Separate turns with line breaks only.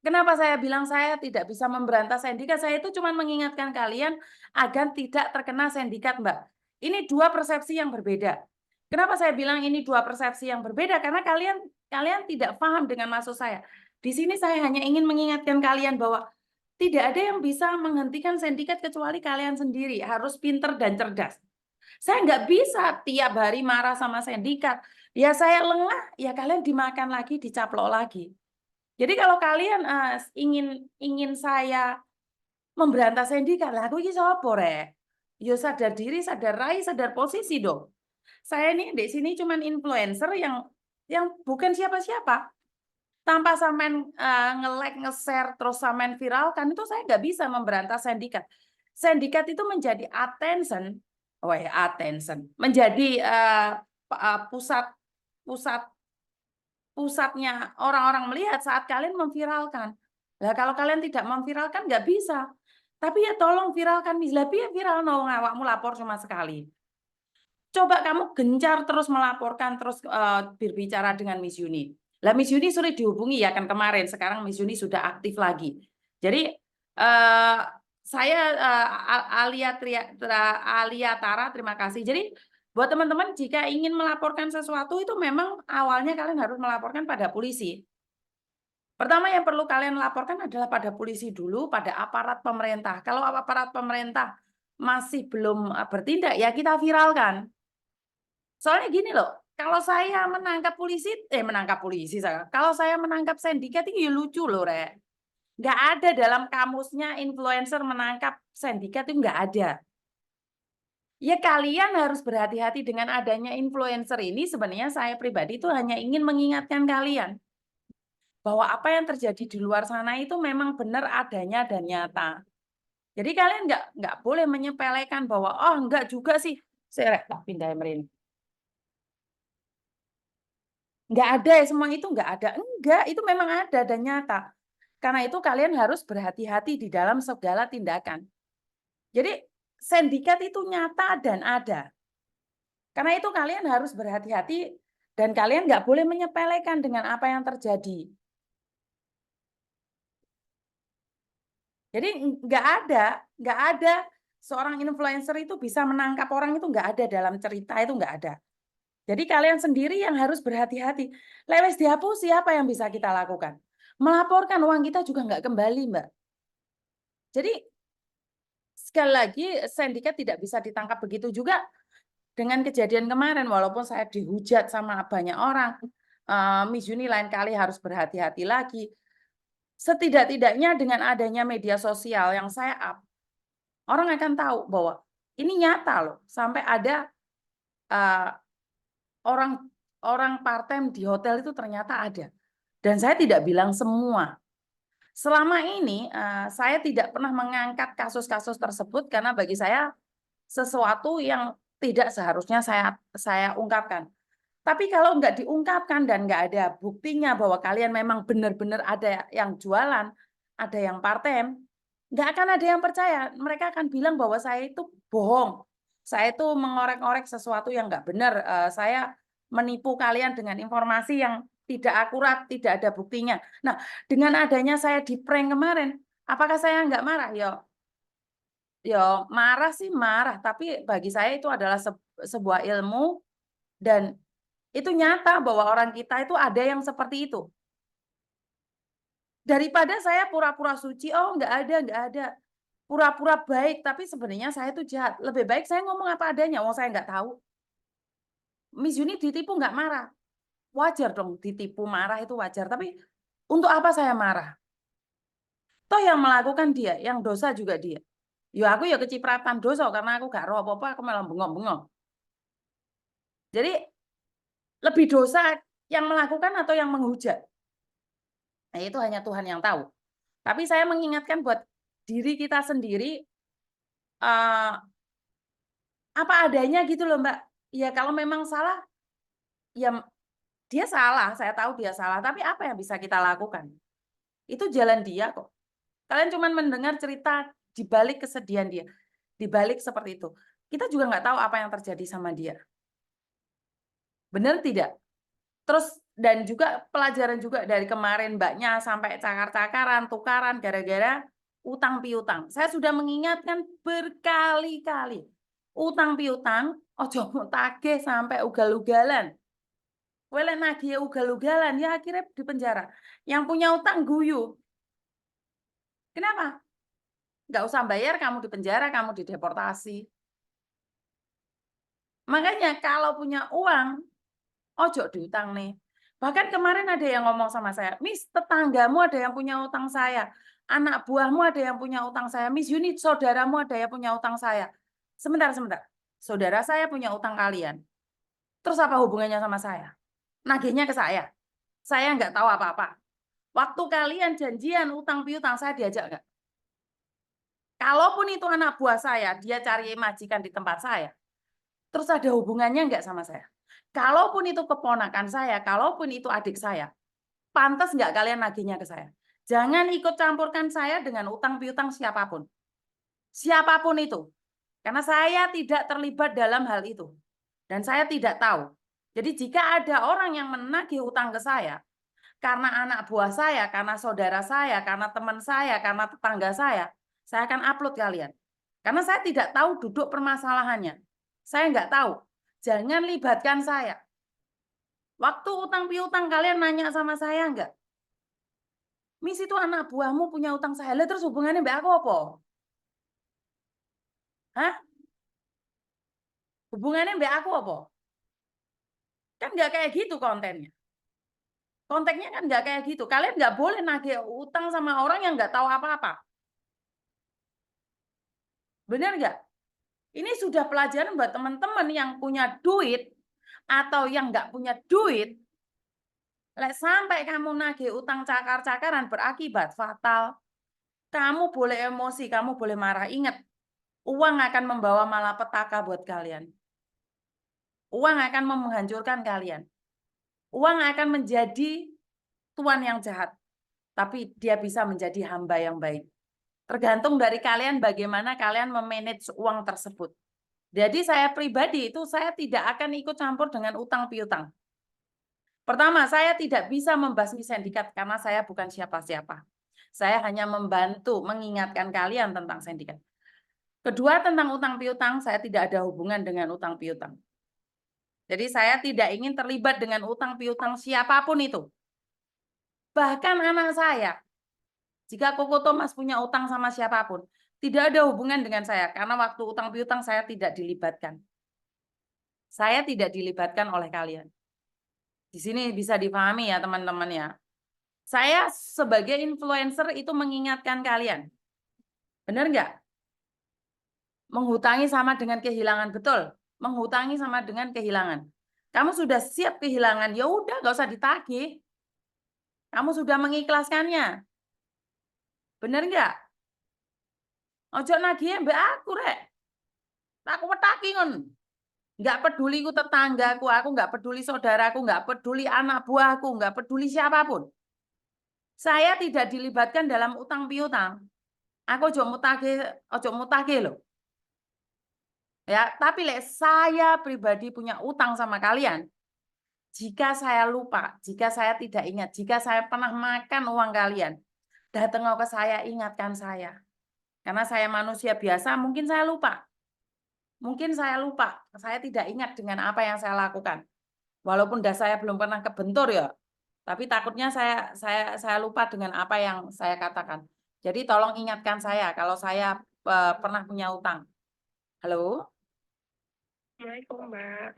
Kenapa saya bilang saya tidak bisa memberantas sindikat? Saya itu cuma mengingatkan kalian agar tidak terkena sindikat, Mbak. Ini dua persepsi yang berbeda. Kenapa saya bilang ini dua persepsi yang berbeda? Karena kalian tidak paham dengan maksud saya. Di sini saya hanya ingin mengingatkan kalian bahwa tidak ada yang bisa menghentikan sindikat kecuali kalian sendiri. Harus pinter dan cerdas. Saya nggak bisa tiap hari marah sama sindikat. Ya saya lengah, ya kalian dimakan lagi, dicaplok lagi. Jadi kalau kalian ingin saya memberantas sindikat, lah aku iki sapa rek? Ya sadar diri, sadar rai, sadar posisi dong. Saya ini di sini cuman influencer yang bukan siapa-siapa. Tanpa sampean nge-like, nge-share, terus sampean viralkan, itu saya nggak bisa memberantas sindikat. Sindikat itu menjadi attention, menjadi pusat pusat pusatnya orang-orang melihat saat kalian memviralkan. Nah, kalau kalian tidak memviralkan nggak bisa. Tapi ya tolong viralkan. Lah piye viral no awakmu lapor cuma sekali. Coba kamu gencar terus melaporkan terus berbicara dengan Miss Yuni. Lah Miss Yuni sulit dihubungi ya kan kemarin. Sekarang Miss Yuni sudah aktif lagi. Jadi saya Alia Tara terima kasih. Jadi buat teman-teman jika ingin melaporkan sesuatu itu memang awalnya kalian harus melaporkan pada polisi. Pertama yang perlu kalian laporkan adalah pada polisi dulu, pada aparat pemerintah. Kalau aparat pemerintah masih belum bertindak, ya kita viralkan. Soalnya gini loh, kalau saya menangkap polisi, kalau saya menangkap sindikat itu ya lucu loh, Rek. Nggak ada dalam kamusnya influencer menangkap sindikat itu nggak ada. Ya kalian harus berhati-hati dengan adanya influencer ini. Sebenarnya saya pribadi itu hanya ingin mengingatkan kalian bahwa apa yang terjadi di luar sana itu memang benar adanya dan nyata. Jadi kalian nggak boleh menyepelekan bahwa oh enggak juga sih. Saya tak pindah merin. Nggak ada ya semua itu nggak ada. Enggak, itu memang ada dan nyata. Karena itu kalian harus berhati-hati di dalam segala tindakan. Jadi sindikat itu nyata dan ada. Karena itu kalian harus berhati-hati dan kalian nggak boleh menyepelekan dengan apa yang terjadi. Jadi nggak ada seorang influencer itu bisa menangkap orang itu nggak ada dalam cerita itu nggak ada. Jadi kalian sendiri yang harus berhati-hati. Lewes dihapus siapa yang bisa kita lakukan? Melaporkan uang kita juga nggak kembali, Mbak. Jadi sekali lagi sindikat tidak bisa ditangkap begitu juga dengan kejadian kemarin. Walaupun saya dihujat sama banyak orang, Miss Yuni lain kali harus berhati-hati lagi. Setidak-tidaknya dengan adanya media sosial yang saya up, orang akan tahu bahwa ini nyata loh. Sampai ada orang orang part-time di hotel itu ternyata ada. Dan saya tidak bilang semua. Selama ini saya tidak pernah mengangkat kasus-kasus tersebut karena bagi saya sesuatu yang tidak seharusnya saya ungkapkan. Tapi kalau nggak diungkapkan dan nggak ada buktinya bahwa kalian memang benar-benar ada yang jualan, ada yang part-time, nggak akan ada yang percaya. Mereka akan bilang bahwa saya itu bohong. Saya itu mengorek-orek sesuatu yang nggak benar. Saya menipu kalian dengan informasi yang tidak akurat, tidak ada buktinya. Nah, dengan adanya saya di prank kemarin, apakah saya nggak marah? Ya marah sih marah, tapi bagi saya itu adalah sebuah ilmu dan itu nyata bahwa orang kita itu ada yang seperti itu. Daripada saya pura-pura suci, oh nggak ada. Pura-pura baik, tapi sebenarnya saya itu jahat. Lebih baik saya ngomong apa adanya, wong saya nggak tahu. Miss Yuni ditipu nggak marah. Wajar dong ditipu marah itu wajar. Tapi untuk apa saya marah? Toh yang melakukan dia, yang dosa juga dia. Ya aku ya kecipratan dosa karena aku gak roh apa-apa, aku malah bengong-bengong. Jadi lebih dosa yang melakukan atau yang menghujat? Nah, itu hanya Tuhan yang tahu. Tapi saya mengingatkan buat diri kita sendiri apa adanya gitu loh, Mbak. Ya kalau memang salah, ya dia salah, saya tahu dia salah, tapi apa yang bisa kita lakukan? Itu jalan dia kok. Kalian cuma mendengar cerita di balik kesedihan dia, di balik seperti itu. Kita juga nggak tahu apa yang terjadi sama dia. Benar tidak? Terus Dan juga pelajaran juga dari kemarin Mbaknya sampai cakar-cakaran, tukaran gara-gara utang piutang. Saya sudah mengingatkan berkali-kali. Utang piutang, ojo tagih sampai ugal-ugalan. Kowe lek nagih ugal-ugalan ya akhirnya di penjara. Yang punya utang guyu. Kenapa? Nggak usah bayar, kamu di penjara, kamu dideportasi. Makanya kalau punya uang, ojo diutang nih. Bahkan kemarin ada yang ngomong sama saya, Miss, tetanggamu ada yang punya utang saya. Anak buahmu ada yang punya utang saya. Miss Yuni, saudaramu ada yang punya utang saya. Sebentar. Saudara saya punya utang kalian. Terus apa hubungannya sama saya? Nagihnya ke saya. Saya nggak tahu apa-apa. Waktu kalian janjian utang piutang, saya diajak nggak? Kalaupun itu anak buah saya, dia cari majikan di tempat saya. Terus ada hubungannya nggak sama saya? Kalaupun itu keponakan saya, kalaupun itu adik saya, pantas nggak kalian nagihnya ke saya? Jangan ikut campurkan saya dengan utang piutang siapapun. Siapapun itu. Karena saya tidak terlibat dalam hal itu. Dan saya tidak tahu. Jadi jika ada orang yang menagih utang ke saya, karena anak buah saya, karena saudara saya, karena teman saya, karena tetangga saya akan upload kalian. Karena saya tidak tahu duduk permasalahannya. Saya nggak tahu. Jangan libatkan saya. Waktu utang piutang kalian nanya sama saya nggak? Miss, itu anak buahmu punya utang saya. Lah terus hubungannya mbak aku apa? Hah? Hubungannya mbak aku apa? Kan nggak kayak gitu kontennya. Konteksnya kan nggak kayak gitu. Kalian nggak boleh nagih utang sama orang yang nggak tahu apa-apa. Benar nggak? Ini sudah pelajaran buat teman-teman yang punya duit atau yang nggak punya duit. Lek sampai kamu nagih utang cakar-cakaran berakibat fatal. Kamu boleh emosi, kamu boleh marah. Ingat, uang akan membawa malapetaka buat kalian. Uang akan menghancurkan kalian. Uang akan menjadi tuan yang jahat. Tapi dia bisa menjadi hamba yang baik. Tergantung dari kalian bagaimana kalian memanage uang tersebut. Jadi saya pribadi itu saya tidak akan ikut campur dengan utang piutang. Pertama, saya tidak bisa membasmi sindikat karena saya bukan siapa-siapa. Saya hanya membantu mengingatkan kalian tentang sindikat. Kedua, tentang utang piutang, saya tidak ada hubungan dengan utang piutang. Jadi saya tidak ingin terlibat dengan utang piutang siapapun itu. Bahkan anak saya, jika Koko Thomas punya utang sama siapapun, tidak ada hubungan dengan saya karena waktu utang piutang saya tidak dilibatkan. Saya tidak dilibatkan oleh kalian. Di sini bisa dipahami ya teman-teman ya. Saya sebagai influencer itu mengingatkan kalian. Benar nggak? Menghutangi sama dengan kehilangan, betul. Menghutangi sama dengan kehilangan. Kamu sudah siap kehilangan, ya udah nggak usah ditagih. Kamu sudah mengikhlaskannya. Benar nggak? Ojo nagih mbak aku rek. Aku wetaki ngon. Nggak peduli ku tetanggaku, aku nggak peduli saudaraku, nggak peduli anak buahku, nggak peduli siapapun. Saya tidak dilibatkan dalam utang piutang. Aku ojo mutagih loh. Ya, tapi saya pribadi punya utang sama kalian. Jika saya lupa, jika saya tidak ingat, jika saya pernah makan uang kalian, datang ke saya, ingatkan saya. Karena saya manusia biasa, mungkin saya lupa. Mungkin saya lupa, saya tidak ingat dengan apa yang saya lakukan. Walaupun saya belum pernah kebentur ya, tapi takutnya saya lupa dengan apa yang saya katakan. Jadi tolong ingatkan saya kalau saya pernah punya utang. Halo?
Assalamualaikum, Mbak.